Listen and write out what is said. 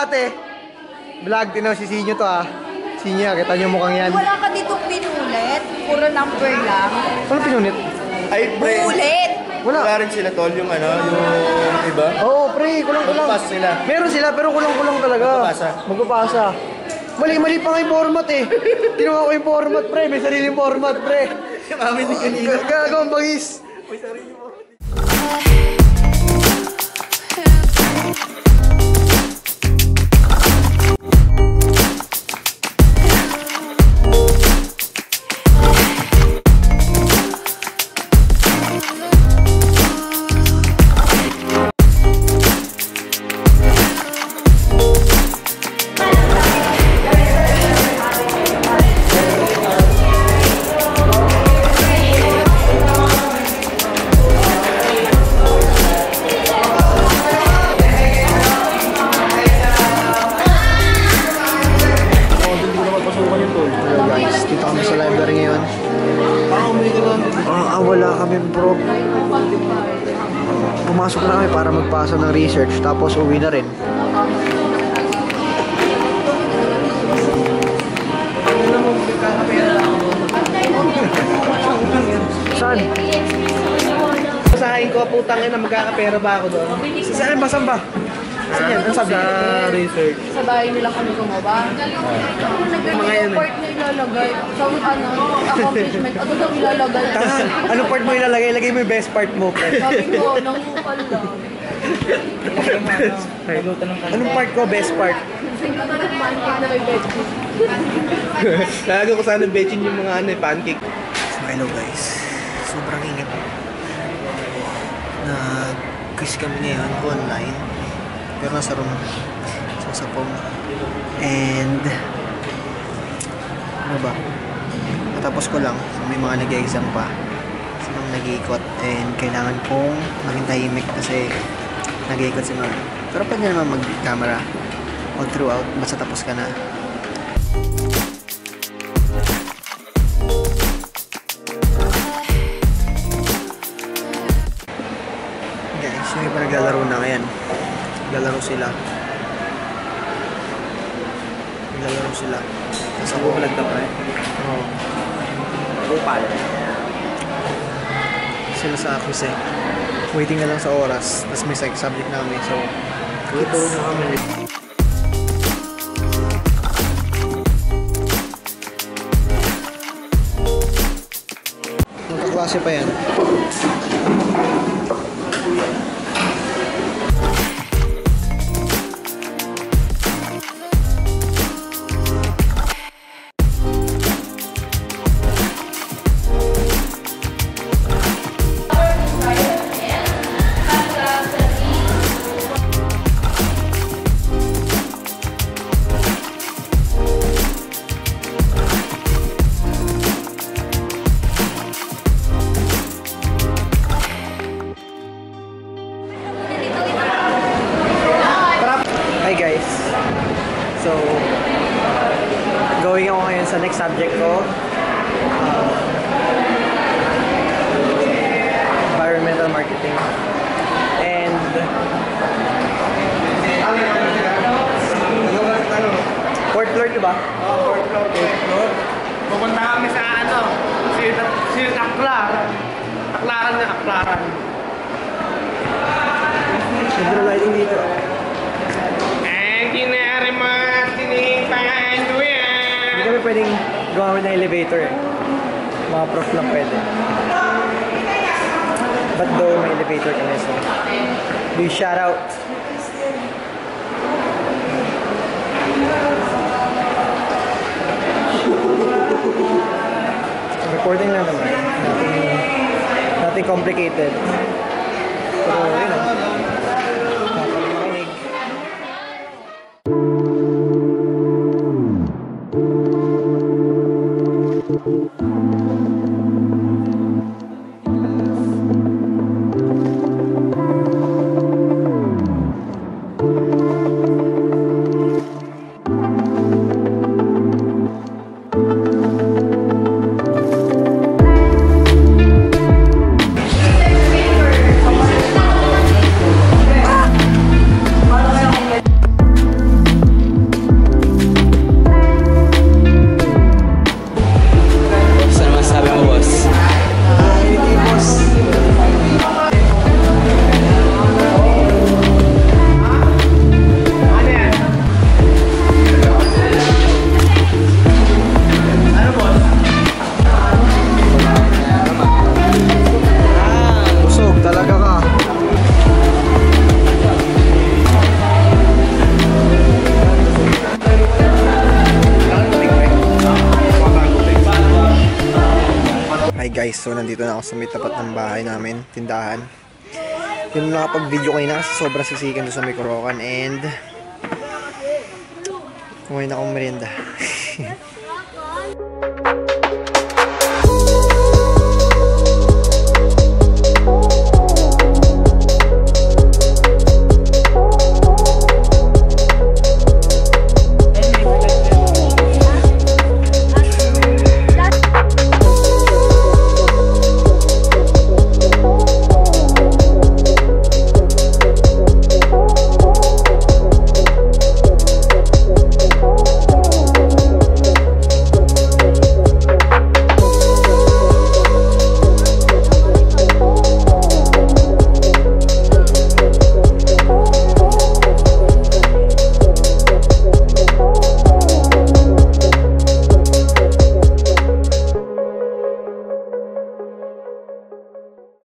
ate. Vlog, sinyo to ah. Sinyo, kita nyo mukhang yan. Wala ka dito pinulit. Puro number lang. Ano pinunit? Ay, pre. Ulit! Wala rin sila tol, yung yung iba. Oo, pre, kulang-kulang. Magpapasa sila. Meron sila, pero kulang-kulang talaga. Magpapasa. Mali pa nga yung format eh. Tinuha ko yung format, pre. May sariling format, pre. Yung amin ni kanina. Gagawang bangis. May sariling format. Wala kami bro. Pumasok na kami para magpasa ng research tapos uwi na rin. Saan? Sasahin ko, putang ina, magkakapera ba ako doon? Saan ba? Saan ba? Saan yan? Ang sabi? Sa research. Sa bahay nila kami gumawa. Mga yan eh. Part na ilalagay. Sa accomplishment. Ano daw ilalagay? Anong part mo ilalagay? Ilagay mo yung best part mo. Sabi ko, nangukal lang. Anong part ko? Best part? Pancake na may veggies. Lalagyan ko sana bechin yung mga pancake. So hello guys. Sobrang init. Nag-quiz kami ngayon online. Pero nasa room. Sa Sapong. And ano ba? Matapos ko lang. So, may mga nag-exam pa. So, nag-iikot. And kailangan kong maging tahimik kasi nag-iikot si mga. Pero pwede naman mag-camera all throughout. Basta tapos ka na. Guys, yung iba naglalaro na ngayon. Naglalaro sila. Nasa bumalag na pa eh. Oo. Upal. Sila sa quiz eh. Waiting na lang sa oras. Tapos may subject namin. So, ito na kami. Magkaklase pa yan. So, going ako ngayon sa next subject ko. Environmental marketing. And fourth floor, diba? Oo, fourth floor. Pupunta kami sa Aklaran na Aklaran. Nagdro lighting dito. Hindi kami pwedeng gumamit ng elevator eh. Mga prof lang pwede. But though may elevator kami, so we shout out. Recording lang naman. Nothing complicated. Pero yun know. guys, so nandito na ako sa may tapat ng bahay namin, tindahan. Yun nakapag-video kayo na kasi sobrang sisikan doon sa may Korokan and kumain akong merienda.